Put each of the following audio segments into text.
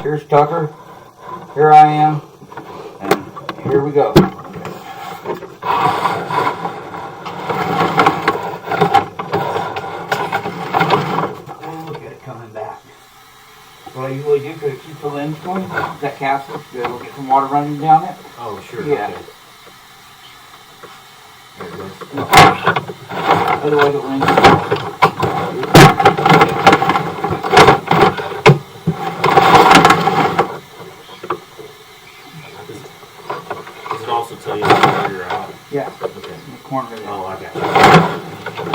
Here's Tucker. Here I am. And here we go. And look at it coming back. What I usually do to keep the lens going, that castle, we'll get some water running down it. Oh, sure. Yeah. Okay. There it goes. Otherwise it lens. Does it also tell you where you're out? Yeah. Okay. In the corner there. Oh, I got you.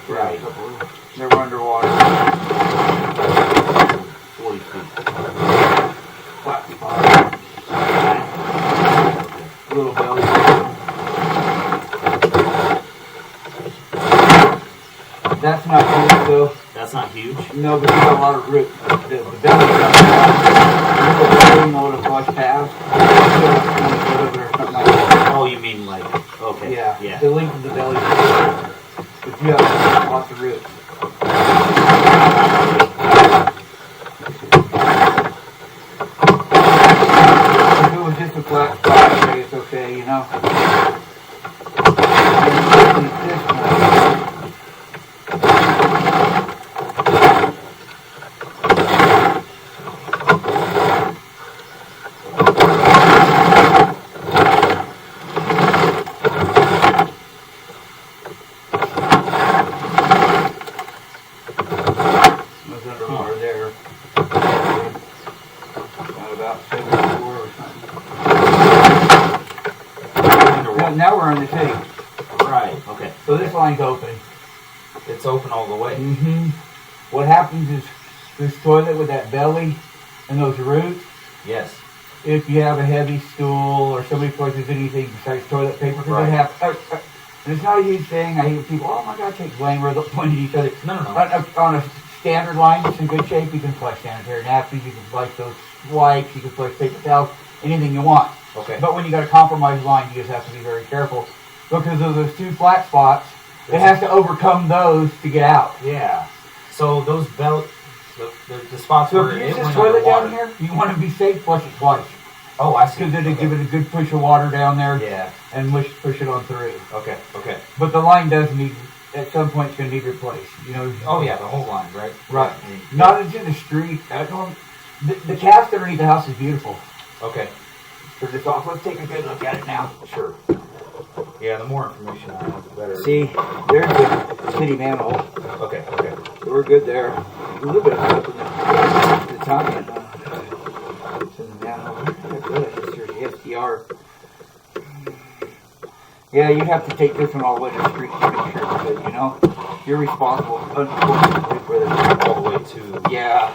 Right. They're underwater. 40 feet. Flat spot. Little belly. That's not huge though. That's not huge? No, but you got a lot of root. The belly got a lot of flush past. Oh, you mean like, okay. Yeah. Yeah. The length of the belly. But you have lots of roots. If it was just a flat spot, it's okay, you know. Underwater there. Got about 74 or something. Now we're on the tape. Right, okay. So this line's open. It's open all the way. Mm-hmm. What happens is this toilet with that belly and those roots, Yes. if you have a heavy stool or somebody places anything besides toilet paper, because Right. they have, and it's not a huge thing. I hate people, oh my God, take blame where they'll point at each other. No. On a standard line that's in good shape, you can flush sanitary napkins, you can flush those wipes, you can flush paper towels, anything you want. Okay. But when you got a compromised line, you just have to be very careful because of those two flat spots. It has to overcome those to get out. Yeah. So those the spots So where if you it use this went toilet underwater. down here, you want to be safe, flush it twice. Oh, I see. Because it'll give it a good push of water down there Yeah. and push it on through. Okay. But the line does need, at some point, it's going to need replaced. You know. Oh, yeah, the whole line, right? Right. I mean, Not into the street. The cast underneath the house is beautiful. Okay. Turn this off. Let's take a good look at it now. Sure. Yeah, the more information I have, the better. See, there's the city manhole. Okay. So we're good there. A little bit of stuff in the Italian. It's in the manhole. Here's the SDR. Yeah, you have to take this one all the way to the street to make sure it's good, you know? You're responsible, unfortunately, for this. All the way to... Yeah.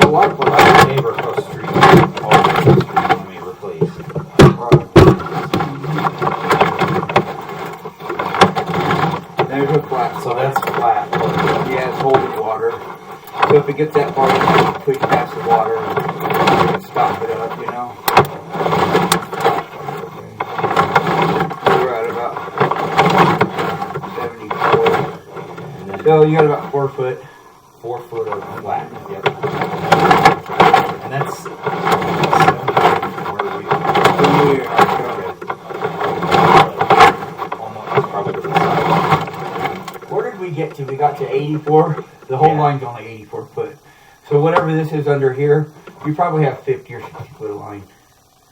A lot of My neighbor across the street, all the way to the street, let me replace. There's a flat. So that's flat. Yeah, it's holding water. So if it gets that far, you can push past the water and stop it up, you know? We're at about 74. So you got about 4 foot. 4 foot of flat. Yep. And that's 70 where we almost probably the side. Where did we get to? We got to 84. The whole line's only 84 foot. So whatever this is under here, you probably have 50 or 60 foot of line.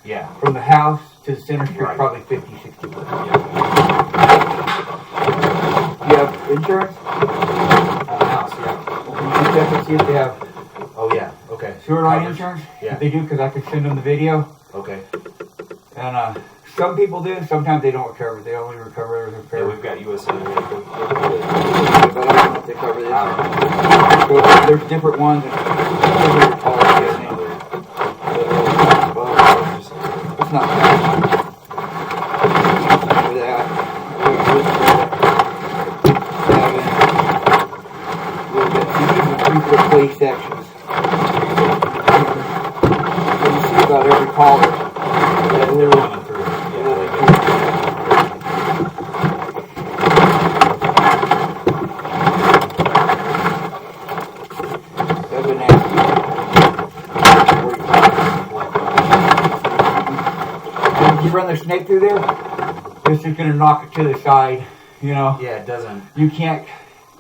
Yeah. From the house to the center street, Right. probably 50, 60 foot. Yeah. You have insurance? House, yeah. Well, you can check and see if they have Oh, yeah. Okay. sewer line insurance. Yeah. If they do, because I could send them the video. Okay. And some people do. Sometimes they don't recover. They only recover Yeah, we've got got USA. But I don't know if they cover this. I don't know. So there's different ones. And different policies. It's not bad. For that. We'll get 3-foot plate sections. So you see about every collar. Yeah, they're running through. You run the snake through there, this is going to knock it to the side, you know. Yeah, it doesn't. You can't,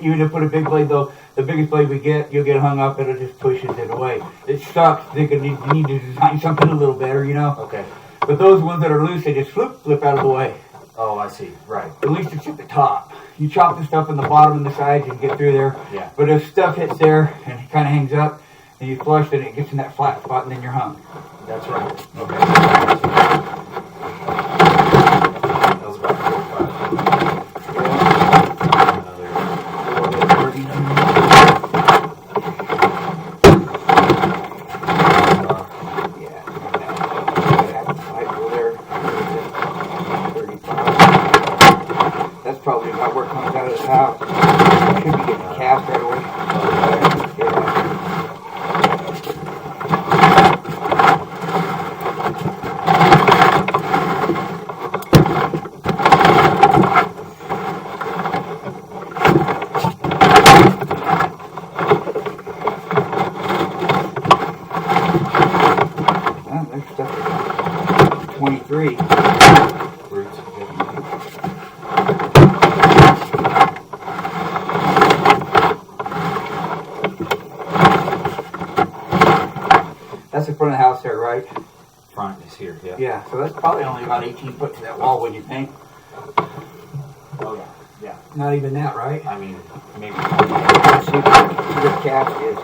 even to put a big blade though, the biggest blade we get, you'll get hung up, it'll just pushes it away. It sucks, you need to design something a little better, you know. Okay. But those ones that are loose, they just flip out of the way. Oh, I see. Right. At least it's at the top. You chop the stuff in the bottom and the sides and get through there. Yeah. But if stuff hits there and it kind of hangs up, and you flush it, it gets in that flat spot and then you're hung. That's right. Okay. That was about 4 or 5. That's probably about where it comes out of the house. Should be getting cast right away. There's stuff 23. That's the front of the house there, right? Front is here, yeah. Yeah, so that's probably only about 18 foot to that wall, wouldn't you think? Oh, yeah. Yeah. Not even that, right? I mean, maybe. Let's see what the cast is.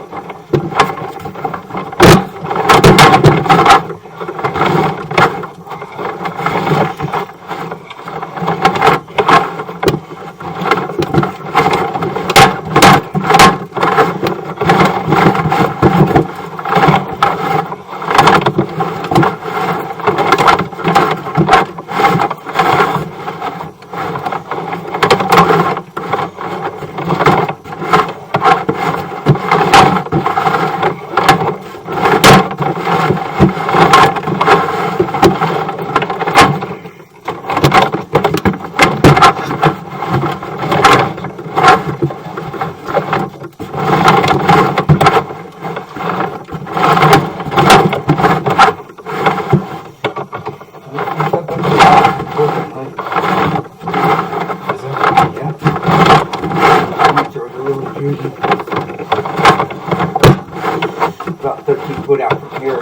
About 13 foot out from here. A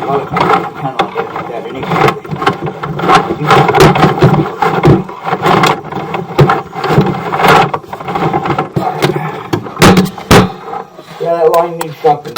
lot of times it's kind of like that anyway.